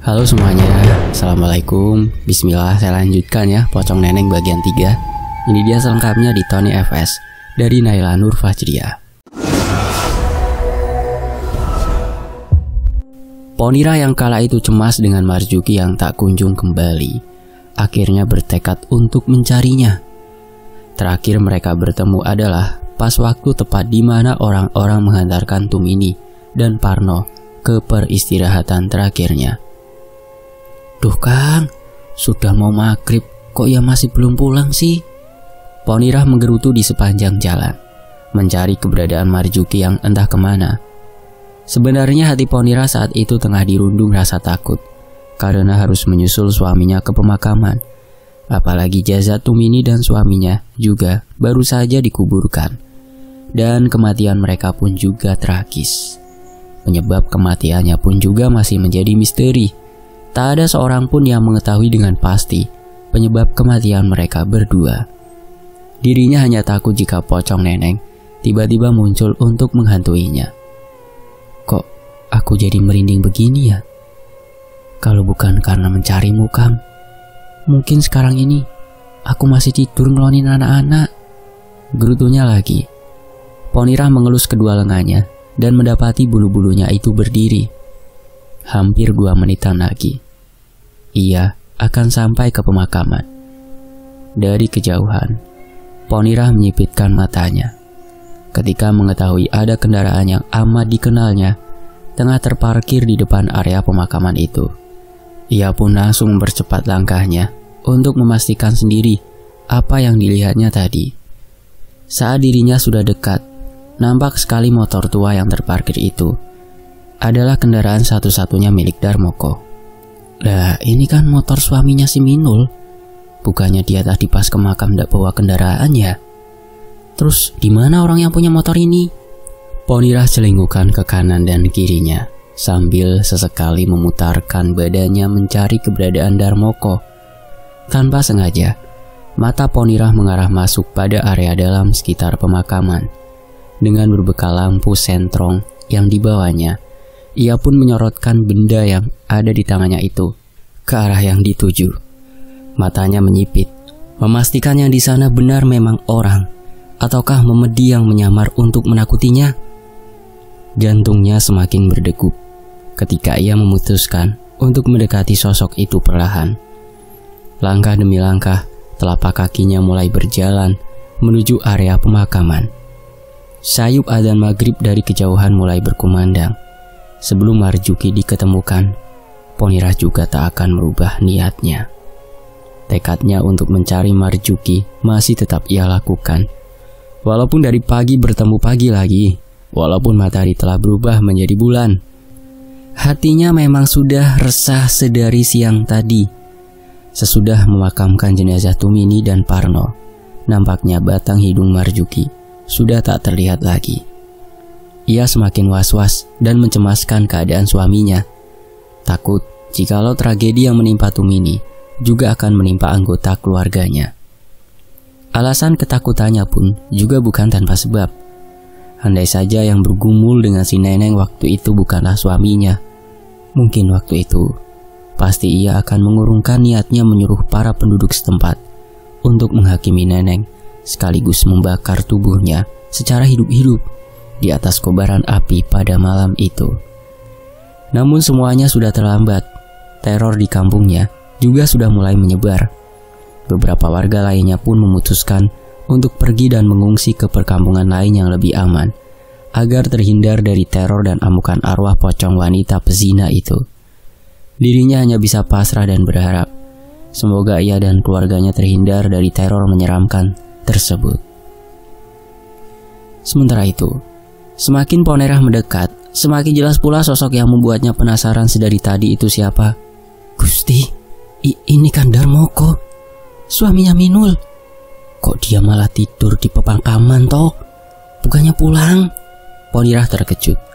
Halo semuanya, Assalamualaikum. Bismillah, saya lanjutkan ya Pocong Neneng bagian 3. Ini dia selengkapnya di Tony FS dari Naila Nur Fajriah. Ponira yang kala itu cemas dengan Marjuki yang tak kunjung kembali, akhirnya bertekad untuk mencarinya. Terakhir mereka bertemu adalah pas waktu tepat di mana orang-orang menghantarkan Tumini dan Parno ke peristirahatan terakhirnya. Duh Kang, sudah mau maghrib, kok ia masih belum pulang sih? Ponira menggerutu di sepanjang jalan, mencari keberadaan Marjuki yang entah kemana. Sebenarnya hati Ponira saat itu tengah dirundung rasa takut, karena harus menyusul suaminya ke pemakaman. Apalagi jasad Tumini dan suaminya juga baru saja dikuburkan. Dan kematian mereka pun juga tragis. Penyebab kematiannya pun juga masih menjadi misteri. Tak ada seorang pun yang mengetahui dengan pasti penyebab kematian mereka berdua. Dirinya hanya takut jika Pocong Neneng tiba-tiba muncul untuk menghantuinya. Kok aku jadi merinding begini ya? Kalau bukan karena mencarimu, Kang, mungkin sekarang ini aku masih tidur ngelonin anak-anak. Gerutunya lagi. Ponira mengelus kedua lengannya dan mendapati bulu-bulunya itu berdiri. Hampir 2 menitan lagi, ia akan sampai ke pemakaman. Dari kejauhan, Ponira menyipitkan matanya ketika mengetahui ada kendaraan yang amat dikenalnya tengah terparkir di depan area pemakaman itu. Ia pun langsung mempercepat langkahnya untuk memastikan sendiri apa yang dilihatnya tadi. Saat dirinya sudah dekat, nampak sekali motor tua yang terparkir itu adalah kendaraan satu-satunya milik Darmoko. Lah, ini kan motor suaminya si Minul. Bukannya dia tadi pas ke makam ndak bawa kendaraan ya? Terus di mana orang yang punya motor ini? Ponira celingkukan ke kanan dan kirinya sambil sesekali memutarkan badannya mencari keberadaan Darmoko. Tanpa sengaja, mata Ponira mengarah masuk pada area dalam sekitar pemakaman. Dengan berbekal lampu sentrong yang dibawanya, ia pun menyorotkan benda yang ada di tangannya itu ke arah yang dituju. Matanya menyipit, memastikan yang di sana benar memang orang, ataukah memedi yang menyamar untuk menakutinya. Jantungnya semakin berdegup ketika ia memutuskan untuk mendekati sosok itu perlahan. Langkah demi langkah, telapak kakinya mulai berjalan menuju area pemakaman. Sayup adzan maghrib dari kejauhan mulai berkumandang. Sebelum Marjuki diketemukan, Ponira juga tak akan merubah niatnya. Tekadnya untuk mencari Marjuki masih tetap ia lakukan. Walaupun dari pagi bertemu pagi lagi, walaupun matahari telah berubah menjadi bulan. Hatinya memang sudah resah sedari siang tadi. Sesudah memakamkan jenazah Tumini dan Parno, nampaknya batang hidung Marjuki sudah tak terlihat lagi. Ia semakin was-was dan mencemaskan keadaan suaminya. Takut jikalau tragedi yang menimpa Tumini juga akan menimpa anggota keluarganya. Alasan ketakutannya pun juga bukan tanpa sebab. Andai saja yang bergumul dengan si Neneng waktu itu bukanlah suaminya, mungkin waktu itu pasti ia akan mengurungkan niatnya menyuruh para penduduk setempat untuk menghakimi Neneng sekaligus membakar tubuhnya secara hidup-hidup di atas kobaran api pada malam itu. Namun semuanya sudah terlambat. Teror di kampungnya juga sudah mulai menyebar. Beberapa warga lainnya pun memutuskan untuk pergi dan mengungsi ke perkampungan lain yang lebih aman, agar terhindar dari teror dan amukan arwah pocong wanita pezina itu. Dirinya hanya bisa pasrah dan berharap semoga ia dan keluarganya terhindar dari teror menyeramkan tersebut. Sementara itu, semakin Ponira mendekat, semakin jelas pula sosok yang membuatnya penasaran sedari tadi itu siapa. Gusti, ini kan Darmoko, suaminya Minul. Kok dia malah tidur di pemakaman toh? Bukannya pulang? Ponira terkejut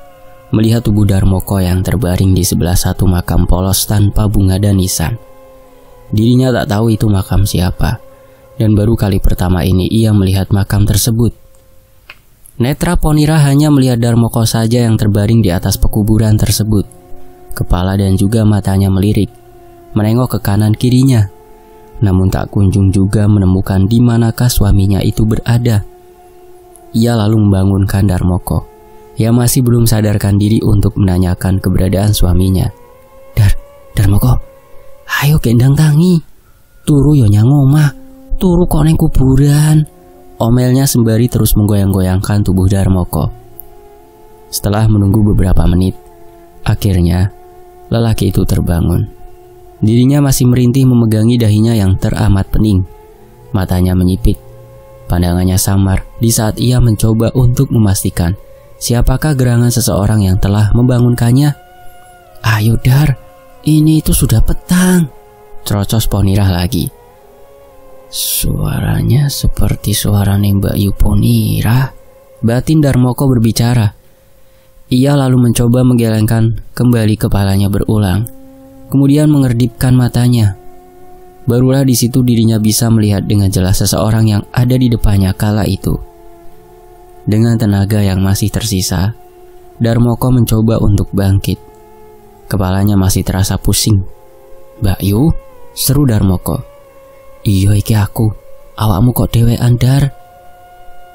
melihat tubuh Darmoko yang terbaring di sebelah satu makam polos tanpa bunga dan nisan. Dirinya tak tahu itu makam siapa, dan baru kali pertama ini ia melihat makam tersebut. Netra Ponira hanya melihat Darmoko saja yang terbaring di atas pekuburan tersebut. Kepala dan juga matanya melirik, menengok ke kanan kirinya. Namun tak kunjung juga menemukan di manakah suaminya itu berada. Ia lalu membangunkan Darmoko, yang masih belum sadarkan diri untuk menanyakan keberadaan suaminya. Darmoko, ayo kendang tangi, turu yo nyang omah, turu kok neng kuburan. Omelnya sembari terus menggoyang-goyangkan tubuh Darmoko. Setelah menunggu beberapa menit, akhirnya lelaki itu terbangun. Dirinya masih merintih memegangi dahinya yang teramat pening. Matanya menyipit, pandangannya samar di saat ia mencoba untuk memastikan siapakah gerangan seseorang yang telah membangunkannya. Ayo Dar, ini itu sudah petang, cerocos Ponirah lagi. Suaranya seperti suara Mbak Yu Ponirah, batin Darmoko berbicara. Ia lalu mencoba menggelengkan kembali kepalanya berulang, kemudian mengerdipkan matanya. Barulah di situ dirinya bisa melihat dengan jelas seseorang yang ada di depannya kala itu. Dengan tenaga yang masih tersisa, Darmoko mencoba untuk bangkit. Kepalanya masih terasa pusing. Mbak Yu, seru Darmoko. Iya iki aku, awakmu kok dewean Dar?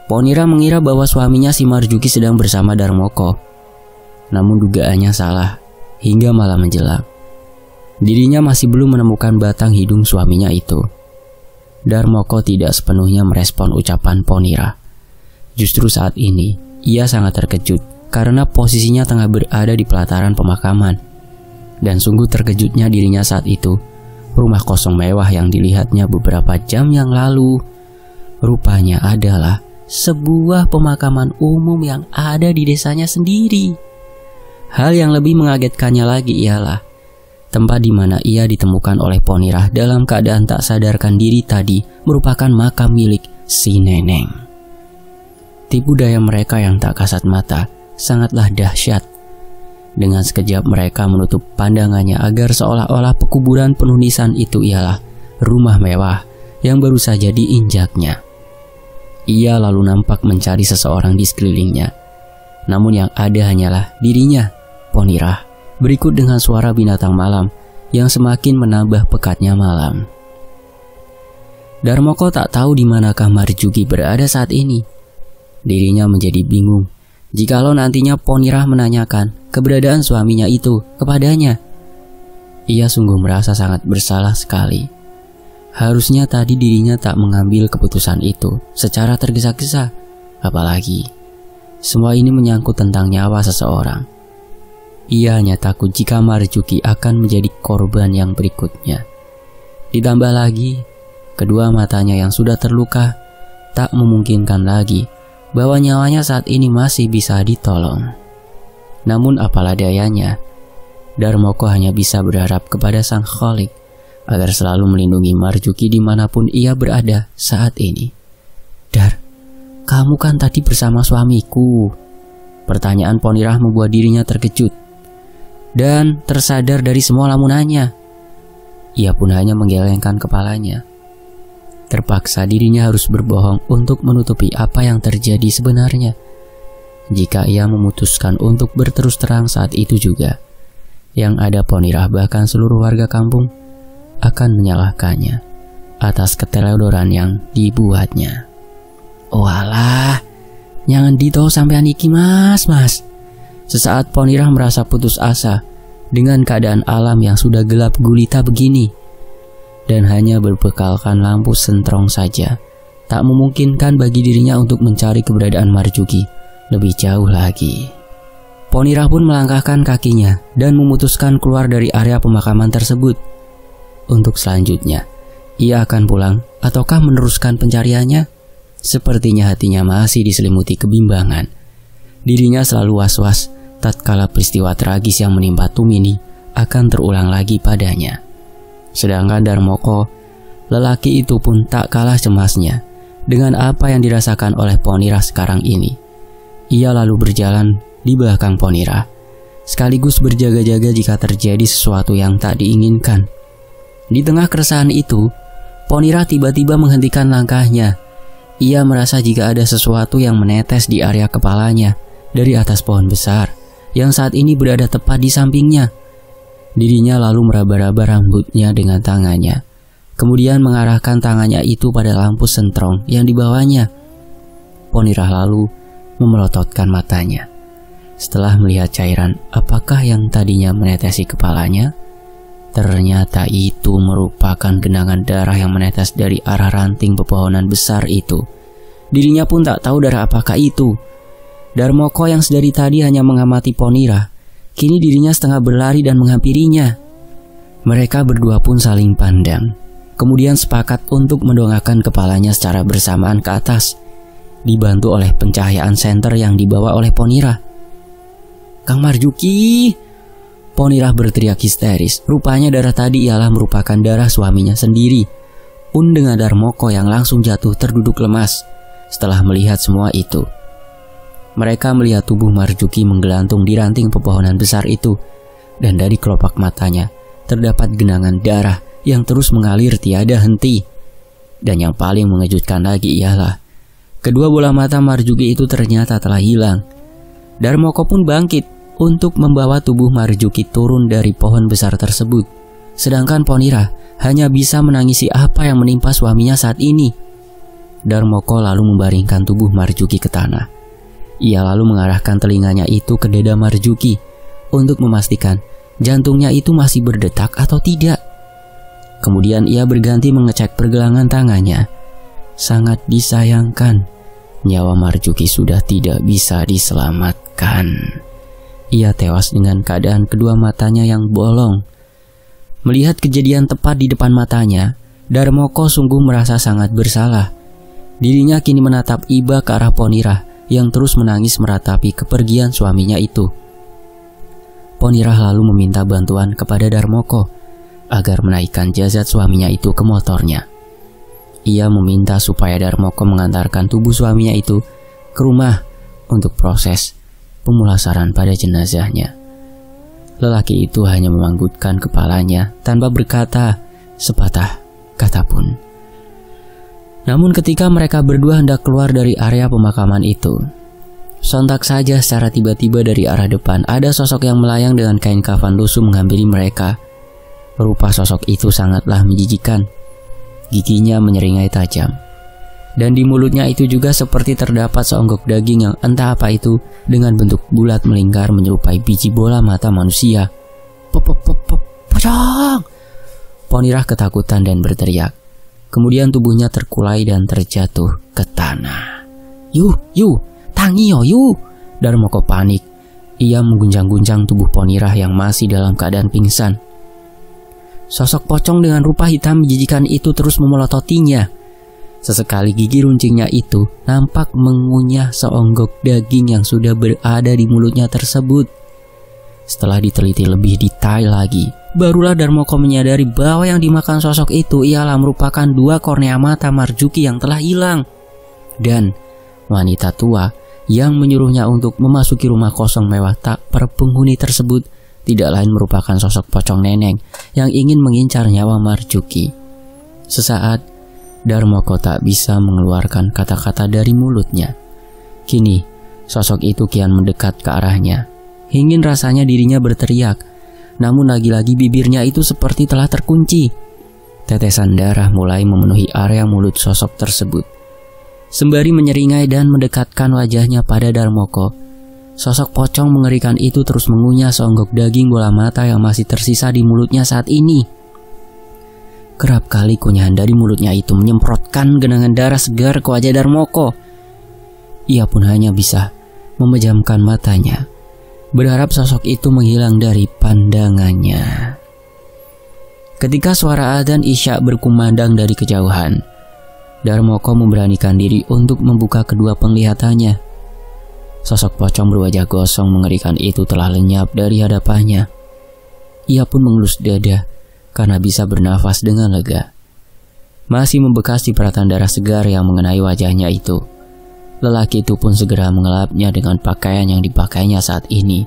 Ponirah mengira bahwa suaminya si Marjuki sedang bersama Darmoko. Namun dugaannya salah, hingga malam menjelang. Dirinya masih belum menemukan batang hidung suaminya itu. Darmoko tidak sepenuhnya merespon ucapan Ponirah. Justru saat ini, ia sangat terkejut karena posisinya tengah berada di pelataran pemakaman. Dan sungguh terkejutnya dirinya saat itu, rumah kosong mewah yang dilihatnya beberapa jam yang lalu rupanya adalah sebuah pemakaman umum yang ada di desanya sendiri. Hal yang lebih mengagetkannya lagi ialah tempat di mana ia ditemukan oleh Ponirah dalam keadaan tak sadarkan diri tadi merupakan makam milik si Neneng. Tipu daya mereka yang tak kasat mata sangatlah dahsyat. Dengan sekejap mereka menutup pandangannya agar seolah-olah pekuburan penuh nisan itu ialah rumah mewah yang baru saja diinjaknya. Ia lalu nampak mencari seseorang di sekelilingnya. Namun yang ada hanyalah dirinya, Ponirah, berikut dengan suara binatang malam yang semakin menambah pekatnya malam. Darmoko tak tahu di manakah Marjuki berada saat ini. Dirinya menjadi bingung jikalau nantinya Ponirah menanyakan keberadaan suaminya itu kepadanya. Ia sungguh merasa sangat bersalah sekali. Harusnya tadi dirinya tak mengambil keputusan itu secara tergesa-gesa. Apalagi semua ini menyangkut tentang nyawa seseorang. Ia hanya takut jika Marjuki akan menjadi korban yang berikutnya. Ditambah lagi, kedua matanya yang sudah terluka tak memungkinkan lagi bahwa nyawanya saat ini masih bisa ditolong. Namun apalah dayanya, Darmoko hanya bisa berharap kepada Sang Kholik agar selalu melindungi Marjuki dimanapun ia berada saat ini. Dar, kamu kan tadi bersama suamiku. Pertanyaan Ponirah membuat dirinya terkejut dan tersadar dari semua lamunannya. Ia pun hanya menggelengkan kepalanya. Terpaksa dirinya harus berbohong untuk menutupi apa yang terjadi sebenarnya. Jika ia memutuskan untuk berterus terang saat itu juga, yang ada Ponirah bahkan seluruh warga kampung akan menyalahkannya atas keteledoran yang dibuatnya. Oh alah, jangan dito sampean iki mas. Sesaat Ponirah merasa putus asa dengan keadaan alam yang sudah gelap gulita begini. Dan hanya berbekalkan lampu sentrong saja tak memungkinkan bagi dirinya untuk mencari keberadaan Marjuki lebih jauh lagi. Ponirah pun melangkahkan kakinya dan memutuskan keluar dari area pemakaman tersebut. Untuk selanjutnya, ia akan pulang ataukah meneruskan pencariannya? Sepertinya hatinya masih diselimuti kebimbangan. Dirinya selalu was-was tatkala peristiwa tragis yang menimpa Tumini akan terulang lagi padanya. Sedangkan Darmoko, lelaki itu pun tak kalah cemasnya dengan apa yang dirasakan oleh Ponirah sekarang ini. Ia lalu berjalan di belakang Ponirah, sekaligus berjaga-jaga jika terjadi sesuatu yang tak diinginkan. Di tengah keresahan itu, Ponirah tiba-tiba menghentikan langkahnya. Ia merasa jika ada sesuatu yang menetes di area kepalanya dari atas pohon besar yang saat ini berada tepat di sampingnya. Dirinya lalu meraba-raba rambutnya dengan tangannya. Kemudian mengarahkan tangannya itu pada lampu sentrong yang dibawanya. Ponirah lalu memelototkan matanya. Setelah melihat cairan apakah yang tadinya menetesi kepalanya, ternyata itu merupakan genangan darah yang menetes dari arah ranting pepohonan besar itu. Dirinya pun tak tahu darah apakah itu. Darmoko yang sedari tadi hanya mengamati Ponirah, kini dirinya setengah berlari dan menghampirinya. Mereka berdua pun saling pandang, kemudian sepakat untuk mendongakkan kepalanya secara bersamaan ke atas, dibantu oleh pencahayaan senter yang dibawa oleh Ponirah. "Kang Marjuki!" Ponirah berteriak histeris. Rupanya darah tadi ialah merupakan darah suaminya sendiri. Pun dengan Darmoko yang langsung jatuh terduduk lemas setelah melihat semua itu. Mereka melihat tubuh Marjuki menggelantung di ranting pepohonan besar itu, dan dari kelopak matanya terdapat genangan darah yang terus mengalir tiada henti. Dan yang paling mengejutkan lagi ialah kedua bola mata Marjuki itu ternyata telah hilang. Darmoko pun bangkit untuk membawa tubuh Marjuki turun dari pohon besar tersebut, sedangkan Ponirah hanya bisa menangisi apa yang menimpa suaminya saat ini. Darmoko lalu membaringkan tubuh Marjuki ke tanah. Ia lalu mengarahkan telinganya itu ke dada Marjuki untuk memastikan jantungnya itu masih berdetak atau tidak. Kemudian ia berganti mengecek pergelangan tangannya. Sangat disayangkan, nyawa Marjuki sudah tidak bisa diselamatkan. Ia tewas dengan keadaan kedua matanya yang bolong. Melihat kejadian tepat di depan matanya, Darmoko sungguh merasa sangat bersalah. Dirinya kini menatap iba ke arah Ponirah yang terus menangis meratapi kepergian suaminya itu. Ponirah lalu meminta bantuan kepada Darmoko agar menaikkan jasad suaminya itu ke motornya. Ia meminta supaya Darmoko mengantarkan tubuh suaminya itu ke rumah untuk proses pemulasaran pada jenazahnya. Lelaki itu hanya menganggukkan kepalanya tanpa berkata sepatah kata pun. Namun ketika mereka berdua hendak keluar dari area pemakaman itu, sontak saja secara tiba-tiba dari arah depan ada sosok yang melayang dengan kain kafan lusuh menghampiri mereka. Rupa sosok itu sangatlah menjijikkan. Giginya menyeringai tajam, dan di mulutnya itu juga seperti terdapat seonggok daging yang entah apa itu dengan bentuk bulat melingkar menyerupai biji bola mata manusia. Pocong! Ponirah ketakutan dan berteriak. Kemudian tubuhnya terkulai dan terjatuh ke tanah. Yu, tangio yu! Darmoko panik. Ia mengguncang-guncang tubuh Ponirah yang masih dalam keadaan pingsan. Sosok pocong dengan rupa hitam menjijikan itu terus memelototinya. Sesekali gigi runcingnya itu nampak mengunyah seonggok daging yang sudah berada di mulutnya tersebut. Setelah diteliti lebih detail lagi, barulah Darmoko menyadari bahwa yang dimakan sosok itu ialah merupakan dua kornea mata Marjuki yang telah hilang. Dan wanita tua yang menyuruhnya untuk memasuki rumah kosong mewah tak berpenghuni tersebut tidak lain merupakan sosok pocong neneng yang ingin mengincar nyawa Marjuki. Sesaat, Darmoko tak bisa mengeluarkan kata-kata dari mulutnya. Kini, sosok itu kian mendekat ke arahnya. Ingin rasanya dirinya berteriak, namun lagi-lagi bibirnya itu seperti telah terkunci. Tetesan darah mulai memenuhi area mulut sosok tersebut. Sembari menyeringai dan mendekatkan wajahnya pada Darmoko, sosok pocong mengerikan itu terus mengunyah seonggok daging bola mata yang masih tersisa di mulutnya saat ini. Kerap kali kunyahan dari mulutnya itu menyemprotkan genangan darah segar ke wajah Darmoko. Ia pun hanya bisa memejamkan matanya, berharap sosok itu menghilang dari pandangannya. Ketika suara adzan Isya berkumandang dari kejauhan, Darmoko memberanikan diri untuk membuka kedua penglihatannya. Sosok pocong berwajah gosong mengerikan itu telah lenyap dari hadapannya. Ia pun mengelus dada karena bisa bernafas dengan lega. Masih membekas cipratan darah segar yang mengenai wajahnya itu. Lelaki itu pun segera mengelapnya dengan pakaian yang dipakainya saat ini,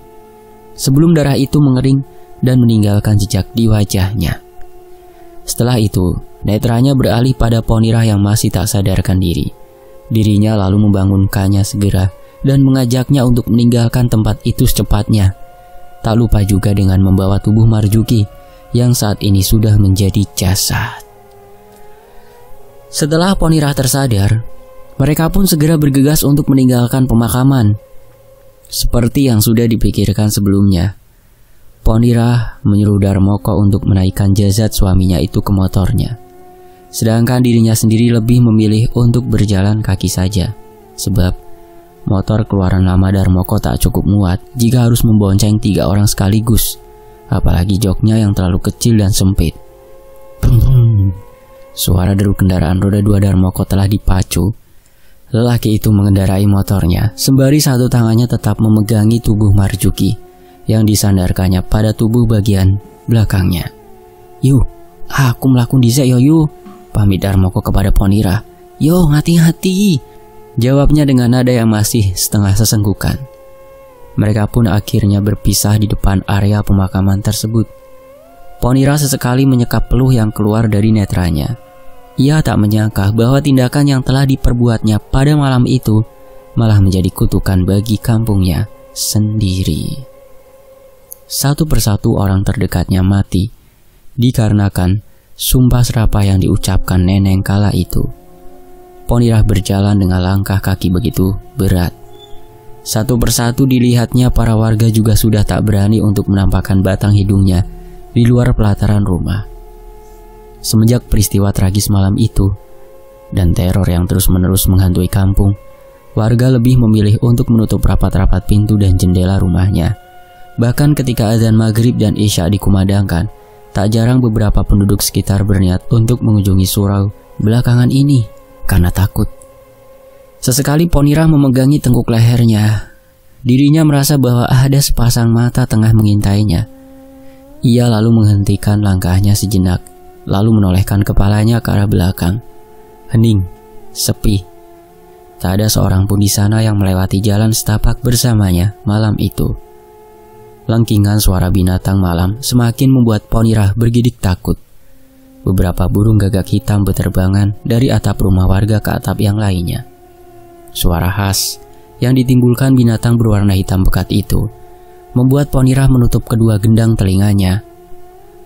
sebelum darah itu mengering dan meninggalkan jejak di wajahnya. Setelah itu, netranya beralih pada Ponirah yang masih tak sadarkan diri. Dirinya lalu membangunkannya segera dan mengajaknya untuk meninggalkan tempat itu secepatnya. Tak lupa juga dengan membawa tubuh Marjuki yang saat ini sudah menjadi jasad. Setelah Ponira tersadar, mereka pun segera bergegas untuk meninggalkan pemakaman. Seperti yang sudah dipikirkan sebelumnya, Ponira menyuruh Darmoko untuk menaikkan jasad suaminya itu ke motornya. Sedangkan dirinya sendiri lebih memilih untuk berjalan kaki saja, sebab motor keluaran lama Darmoko tak cukup muat jika harus membonceng 3 orang sekaligus, apalagi joknya yang terlalu kecil dan sempit. Suara deru kendaraan roda 2 Darmoko telah dipacu. Lelaki itu mengendarai motornya, sembari satu tangannya tetap memegangi tubuh Marjuki yang disandarkannya pada tubuh bagian belakangnya. "Yu, aku melakukan dhisik yo yu," pamit Darmoko kepada Ponira. "Yo, hati-hati," jawabnya dengan nada yang masih setengah sesenggukan. Mereka pun akhirnya berpisah di depan area pemakaman tersebut. Ponira sesekali menyekap peluh yang keluar dari netranya. Ia tak menyangka bahwa tindakan yang telah diperbuatnya pada malam itu malah menjadi kutukan bagi kampungnya sendiri. Satu persatu orang terdekatnya mati dikarenakan sumpah serapah yang diucapkan neneng kala itu. Ponira berjalan dengan langkah kaki begitu berat. Satu persatu dilihatnya para warga juga sudah tak berani untuk menampakkan batang hidungnya di luar pelataran rumah. Semenjak peristiwa tragis malam itu dan teror yang terus-menerus menghantui kampung, warga lebih memilih untuk menutup rapat-rapat pintu dan jendela rumahnya. Bahkan ketika azan maghrib dan isya dikumandangkan, tak jarang beberapa penduduk sekitar berniat untuk mengunjungi surau belakangan ini karena takut. Sesekali Ponira memegangi tengkuk lehernya. Dirinya merasa bahwa ada sepasang mata tengah mengintainya. Ia lalu menghentikan langkahnya sejenak, lalu menolehkan kepalanya ke arah belakang. Hening, sepi. Tak ada seorang pun di sana yang melewati jalan setapak bersamanya malam itu. Lengkingan suara binatang malam semakin membuat Ponira bergidik takut. Beberapa burung gagak hitam berterbangan dari atap rumah warga ke atap yang lainnya. Suara khas yang ditimbulkan binatang berwarna hitam pekat itu membuat Ponira menutup kedua gendang telinganya.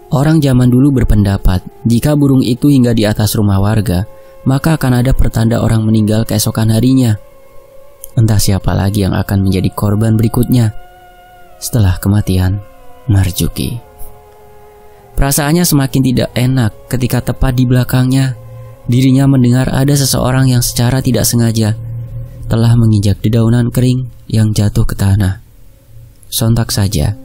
Orang zaman dulu berpendapat jika burung itu hingga di atas rumah warga, maka akan ada pertanda orang meninggal keesokan harinya. Entah siapa lagi yang akan menjadi korban berikutnya setelah kematian Marjuki. Perasaannya semakin tidak enak ketika tepat di belakangnya dirinya mendengar ada seseorang yang secara tidak sengaja telah menginjak dedaunan kering yang jatuh ke tanah. Sontak saja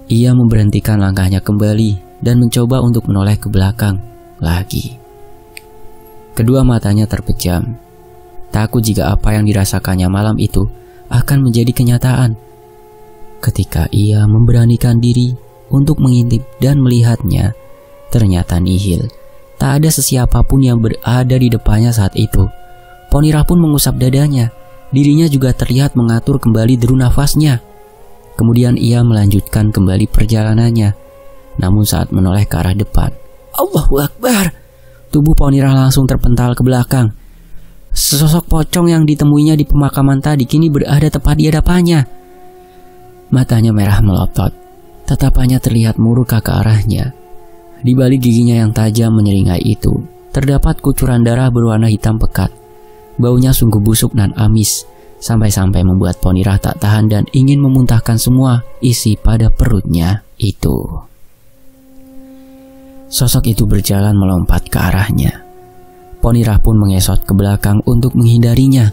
ia memberhentikan langkahnya kembali dan mencoba untuk menoleh ke belakang lagi. Kedua matanya terpejam, takut jika apa yang dirasakannya malam itu akan menjadi kenyataan. Ketika ia memberanikan diri untuk mengintip dan melihatnya, ternyata nihil. Tak ada sesiapapun yang berada di depannya saat itu. Ponira pun mengusap dadanya. Dirinya juga terlihat mengatur kembali deru nafasnya. Kemudian ia melanjutkan kembali perjalanannya. Namun saat menoleh ke arah depan, Allahu Akbar! Tubuh Ponira langsung terpental ke belakang. Sesosok pocong yang ditemuinya di pemakaman tadi kini berada tepat di hadapannya. Matanya merah melotot. Tatapannya terlihat murka ke arahnya. Di balik giginya yang tajam menyeringai itu, terdapat kucuran darah berwarna hitam pekat. Baunya sungguh busuk dan amis, sampai-sampai membuat Ponira tak tahan dan ingin memuntahkan semua isi pada perutnya itu. Sosok itu berjalan melompat ke arahnya. Ponira pun mengesot ke belakang untuk menghindarinya.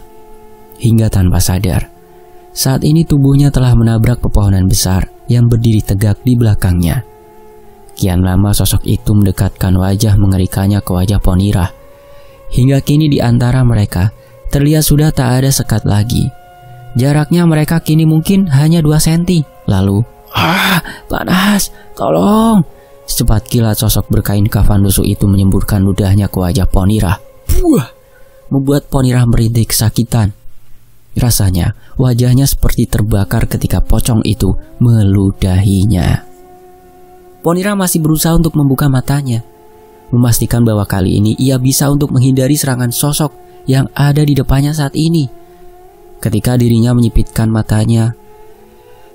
Hingga tanpa sadar, saat ini tubuhnya telah menabrak pepohonan besar yang berdiri tegak di belakangnya. Kian lama sosok itu mendekatkan wajah mengerikannya ke wajah Ponira. Hingga kini di antara mereka terlihat sudah tak ada sekat lagi. Jaraknya mereka kini mungkin hanya 2 senti. Lalu, panas, tolong! Secepat kilat sosok berkain kafan lusuh itu menyemburkan ludahnya ke wajah Ponira. Membuat Ponira merintih kesakitan. Rasanya wajahnya seperti terbakar ketika pocong itu meludahinya. Ponira masih berusaha untuk membuka matanya, memastikan bahwa kali ini ia bisa untuk menghindari serangan sosok yang ada di depannya saat ini. Ketika dirinya menyipitkan matanya,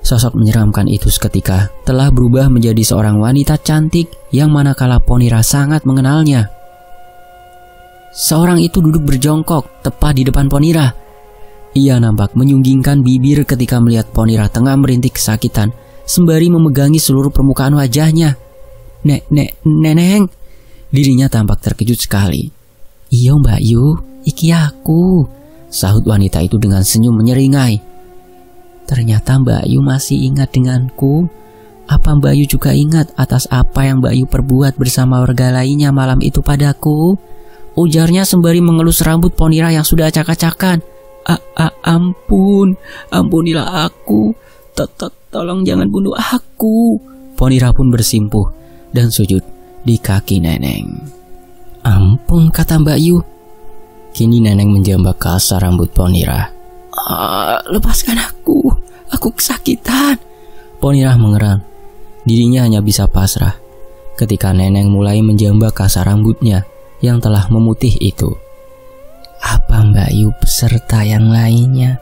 Sosok menyeramkan itu seketika telah berubah menjadi seorang wanita cantik yang manakala Ponira sangat mengenalnya. Seorang itu duduk berjongkok tepat di depan Ponira. Ia nampak menyunggingkan bibir ketika melihat Ponira tengah merintih kesakitan sembari memegangi seluruh permukaan wajahnya. Neneng, dirinya tampak terkejut sekali. "Iyo Mbak Yu, iki aku," sahut wanita itu dengan senyum menyeringai. "Ternyata Mbak Yu masih ingat denganku. Apa Mbak Yu juga ingat atas apa yang Mbak Yu perbuat bersama warga lainnya malam itu padaku?" ujarnya sembari mengelus rambut Ponira yang sudah acak-acakan. Ampunilah aku. Tolong jangan bunuh aku." Ponira pun bersimpuh dan sujud di kaki Neneng. "Ampun," kata Mbak Yu. Kini Neneng menjambak kasar rambut Ponira. "Lepaskan aku kesakitan." Ponira mengerang. Dirinya hanya bisa pasrah ketika Neneng mulai menjambak kasar rambutnya yang telah memutih itu. "Apa Mbak Yu beserta yang lainnya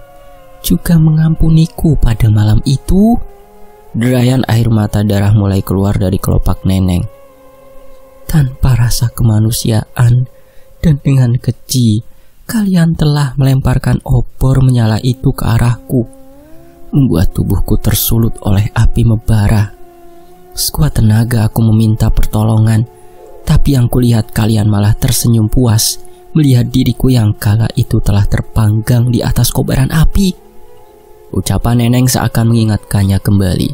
juga mengampuniku pada malam itu?" Derayan air mata darah mulai keluar dari kelopak Neneng. "Tanpa rasa kemanusiaan dan dengan keji, kalian telah melemparkan obor menyala itu ke arahku, membuat tubuhku tersulut oleh api membara. Sekuat tenaga aku meminta pertolongan, tapi yang kulihat kalian malah tersenyum puas melihat diriku yang kala itu telah terpanggang di atas kobaran api." Ucapan Neneng seakan mengingatkannya kembali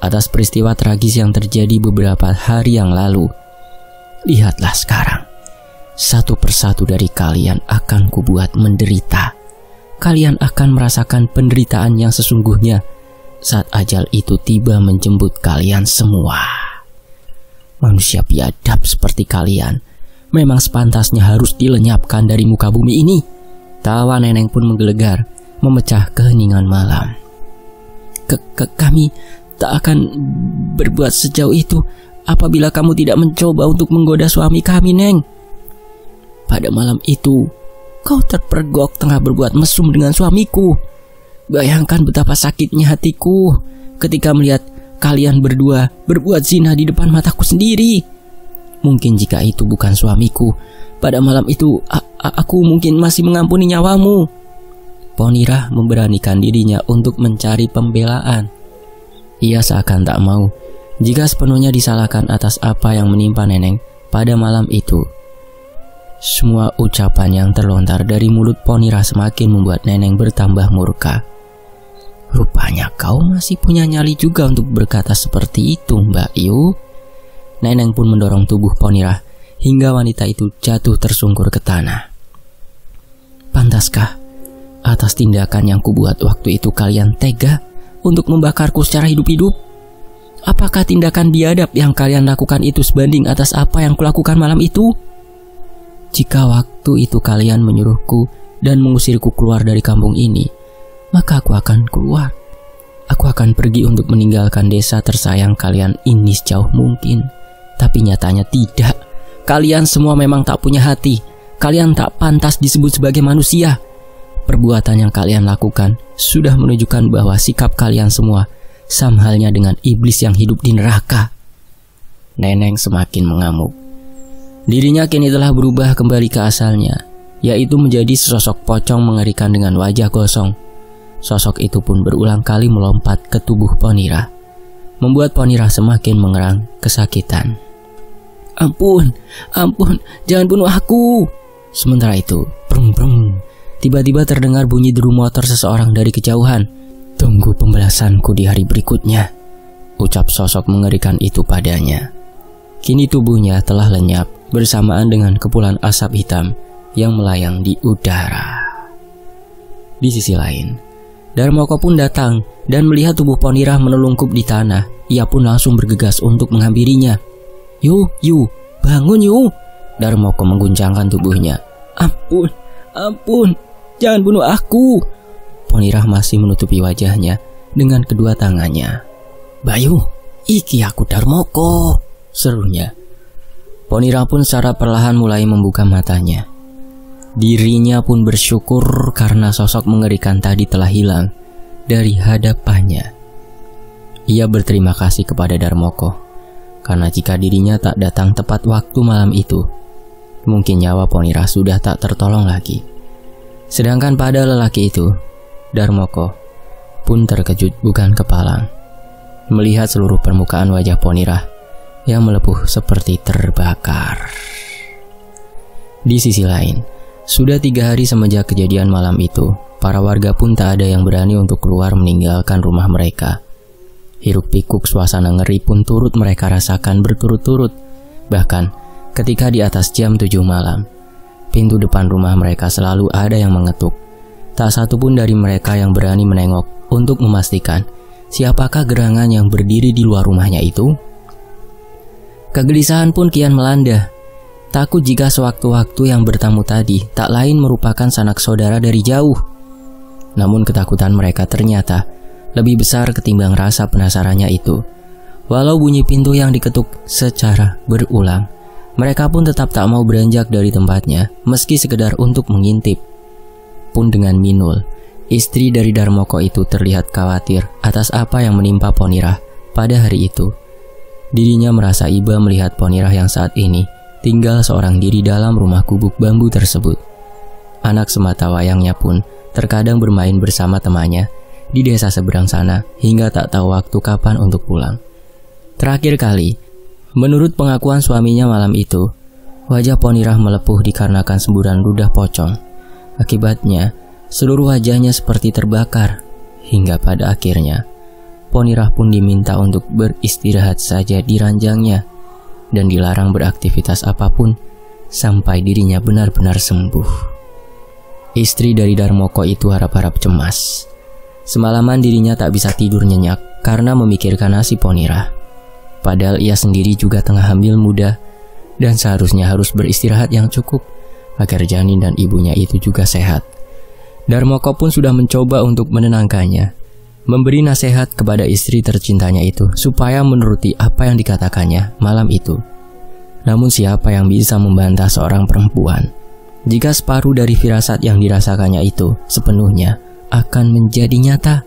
atas peristiwa tragis yang terjadi beberapa hari yang lalu. "Lihatlah sekarang, satu persatu dari kalian akan kubuat menderita. Kalian akan merasakan penderitaan yang sesungguhnya saat ajal itu tiba menjemput kalian semua. Manusia biadab seperti kalian memang sepantasnya harus dilenyapkan dari muka bumi ini." Tawa Neneng pun menggelegar, memecah keheningan malam. Kami tak akan berbuat sejauh itu apabila kamu tidak mencoba untuk menggoda suami kami, Neng. Pada malam itu, kau terpergok tengah berbuat mesum dengan suamiku. Bayangkan betapa sakitnya hatiku ketika melihat kalian berdua berbuat zina di depan mataku sendiri. Mungkin jika itu bukan suamiku, pada malam itu aku mungkin masih mengampuni nyawamu. Ponira memberanikan dirinya untuk mencari pembelaan. Ia seakan tak mau jika sepenuhnya disalahkan atas apa yang menimpa Neneng pada malam itu. Semua ucapan yang terlontar dari mulut Ponira semakin membuat Neneng bertambah murka. "Rupanya kau masih punya nyali juga untuk berkata seperti itu, Mbak Yu." Neneng pun mendorong tubuh Ponira hingga wanita itu jatuh tersungkur ke tanah. "Pantaskah atas tindakan yang kubuat waktu itu kalian tega untuk membakarku secara hidup-hidup? Apakah tindakan biadab yang kalian lakukan itu sebanding atas apa yang kulakukan malam itu? Jika waktu itu kalian menyuruhku dan mengusirku keluar dari kampung ini, maka aku akan keluar. Aku akan pergi untuk meninggalkan desa tersayang kalian ini sejauh mungkin. Tapi nyatanya tidak. Kalian semua memang tak punya hati. Kalian tak pantas disebut sebagai manusia. Perbuatan yang kalian lakukan sudah menunjukkan bahwa sikap kalian semua sama halnya dengan iblis yang hidup di neraka." Neneng semakin mengamuk. Dirinya kini telah berubah kembali ke asalnya, yaitu menjadi sesosok pocong mengerikan dengan wajah gosong. Sosok itu pun berulang kali melompat ke tubuh Ponira, membuat Ponira semakin mengerang kesakitan. Ampun, jangan bunuh aku." Sementara itu, brung, tiba-tiba terdengar bunyi deru motor seseorang dari kejauhan. "Tunggu pembalasanku di hari berikutnya," ucap sosok mengerikan itu padanya. Kini tubuhnya telah lenyap bersamaan dengan kepulan asap hitam yang melayang di udara. Di sisi lain, Darmoko pun datang dan melihat tubuh Ponira menelungkup di tanah. Ia pun langsung bergegas untuk menghampirinya. Yu, bangun Yu." Darmoko mengguncangkan tubuhnya. Ampun, jangan bunuh aku." Ponira masih menutupi wajahnya dengan kedua tangannya. "Bayu, iki aku Darmoko," serunya. Ponira pun secara perlahan mulai membuka matanya. Dirinya pun bersyukur karena sosok mengerikan tadi telah hilang dari hadapannya. ia berterima kasih kepada Darmoko, karena jika dirinya tak datang tepat waktu malam itu, mungkin nyawa Ponira sudah tak tertolong lagi. Sedangkan pada lelaki itu, Darmoko pun terkejut bukan kepalang melihat seluruh permukaan wajah Ponira yang melepuh seperti terbakar. Di sisi lain, sudah 3 hari semenjak kejadian malam itu, para warga pun tak ada yang berani untuk keluar meninggalkan rumah mereka. Hiruk pikuk suasana ngeri pun turut mereka rasakan berturut-turut. Bahkan ketika di atas jam 7 malam, pintu depan rumah mereka selalu ada yang mengetuk. Tak satu pun dari mereka yang berani menengok untuk memastikan siapakah gerangan yang berdiri di luar rumahnya itu. Kegelisahan pun kian melanda. Takut jika sewaktu-waktu yang bertamu tadi tak lain merupakan sanak saudara dari jauh. Namun ketakutan mereka ternyata lebih besar ketimbang rasa penasarannya itu. Walau bunyi pintu yang diketuk secara berulang, mereka pun tetap tak mau beranjak dari tempatnya, meski sekedar untuk mengintip. Pun dengan Minul, istri dari Darmoko itu terlihat khawatir atas apa yang menimpa Ponira pada hari itu. Dirinya merasa iba melihat Ponira yang saat ini tinggal seorang diri dalam rumah gubuk bambu tersebut. Anak semata wayangnya pun terkadang bermain bersama temannya di desa seberang sana hingga tak tahu waktu kapan untuk pulang. Terakhir kali, menurut pengakuan suaminya malam itu, wajah Ponira melepuh dikarenakan semburan ludah pocong. Akibatnya, seluruh wajahnya seperti terbakar, hingga pada akhirnya, Ponira pun diminta untuk beristirahat saja di ranjangnya dan dilarang beraktivitas apapun sampai dirinya benar-benar sembuh. Istri dari Darmoko itu harap-harap cemas. Semalaman dirinya tak bisa tidur nyenyak karena memikirkan nasib Ponira. Padahal ia sendiri juga tengah hamil muda dan seharusnya harus beristirahat yang cukup agar janin dan ibunya itu juga sehat. Darmoko pun sudah mencoba untuk menenangkannya, memberi nasihat kepada istri tercintanya itu supaya menuruti apa yang dikatakannya malam itu. Namun siapa yang bisa membantah seorang perempuan jika separuh dari firasat yang dirasakannya itu sepenuhnya akan menjadi nyata?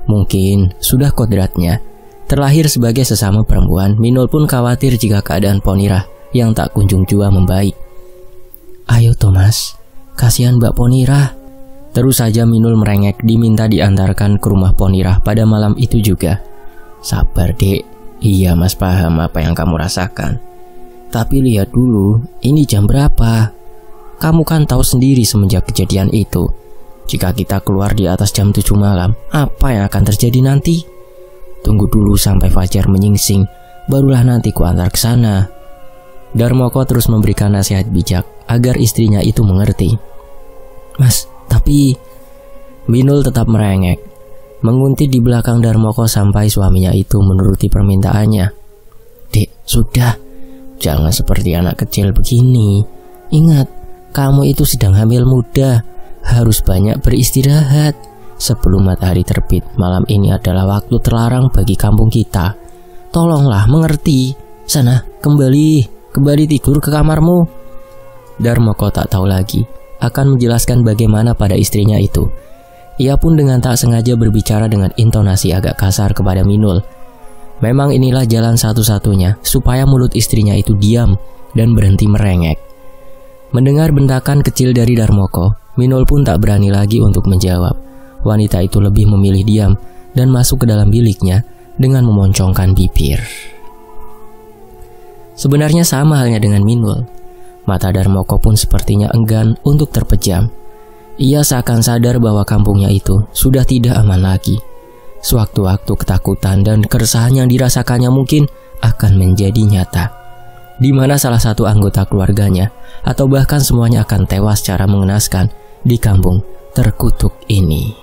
Mungkin sudah kodratnya. Terlahir sebagai sesama perempuan, Minul pun khawatir jika keadaan Ponira yang tak kunjung jua membaik. "Ayo Thomas, kasihan Mbak Ponira." Terus saja Minul merengek diminta diantarkan ke rumah Ponira pada malam itu juga. "Sabar dek, iya mas paham apa yang kamu rasakan. Tapi lihat dulu, ini jam berapa? Kamu kan tahu sendiri semenjak kejadian itu. Jika kita keluar di atas jam 7 malam, apa yang akan terjadi nanti? Tunggu dulu sampai fajar menyingsing, barulah nanti ku antar ke sana." Darmoko terus memberikan nasihat bijak agar istrinya itu mengerti. "Mas, tapi..." Minul tetap merengek, menguntit di belakang Darmoko sampai suaminya itu menuruti permintaannya. "Dek, sudah, jangan seperti anak kecil begini. Ingat, kamu itu sedang hamil muda, harus banyak beristirahat. Sebelum matahari terbit, malam ini adalah waktu terlarang bagi kampung kita. Tolonglah mengerti. Sana, kembali tidur ke kamarmu." Darmoko tak tahu lagi akan menjelaskan bagaimana pada istrinya itu. Ia pun dengan tak sengaja berbicara dengan intonasi agak kasar kepada Minul. Memang inilah jalan satu-satunya supaya mulut istrinya itu diam dan berhenti merengek. Mendengar bentakan kecil dari Darmoko, Minul pun tak berani lagi untuk menjawab. Wanita itu lebih memilih diam dan masuk ke dalam biliknya dengan memoncongkan bibir. Sebenarnya sama halnya dengan Minul. Mata Darmoko pun sepertinya enggan untuk terpejam. Ia seakan sadar bahwa kampungnya itu sudah tidak aman lagi. Sewaktu-waktu ketakutan dan keresahan yang dirasakannya mungkin akan menjadi nyata, di mana salah satu anggota keluarganya atau bahkan semuanya akan tewas secara mengenaskan di kampung terkutuk ini.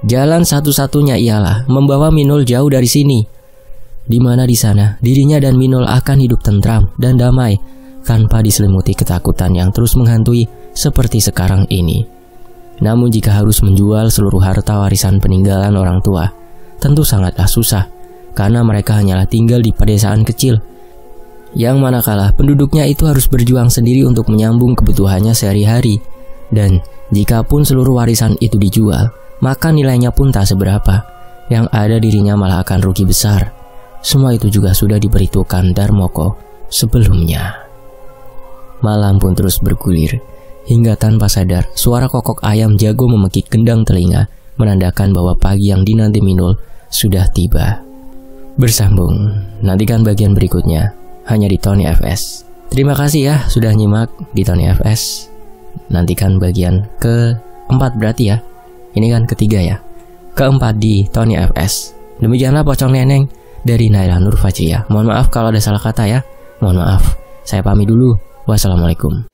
Jalan satu-satunya ialah membawa Minul jauh dari sini, di mana di sana dirinya dan Minul akan hidup tentram dan damai tanpa diselimuti ketakutan yang terus menghantui seperti sekarang ini. Namun jika harus menjual seluruh harta warisan peninggalan orang tua, tentu sangatlah susah, karena mereka hanyalah tinggal di pedesaan kecil, yang manakala penduduknya itu harus berjuang sendiri untuk menyambung kebutuhannya sehari-hari. Dan jika pun seluruh warisan itu dijual, maka nilainya pun tak seberapa. Yang ada dirinya malah akan rugi besar. Semua itu juga sudah diberitahukan Darmoko sebelumnya. Malam pun terus bergulir, hingga tanpa sadar suara kokok ayam jago memekik gendang telinga menandakan bahwa pagi yang dinanti Minul sudah tiba. Bersambung, nantikan bagian berikutnya hanya di Tony FS. Terima kasih ya sudah nyimak di Tony FS. Nantikan bagian keempat berarti ya. Ini kan ketiga ya. Keempat di Tony FS. Demikianlah Pocong Neneng dari Naila Nur Fajia. Mohon maaf kalau ada salah kata ya. Mohon maaf. Saya pamit dulu. Wassalamualaikum.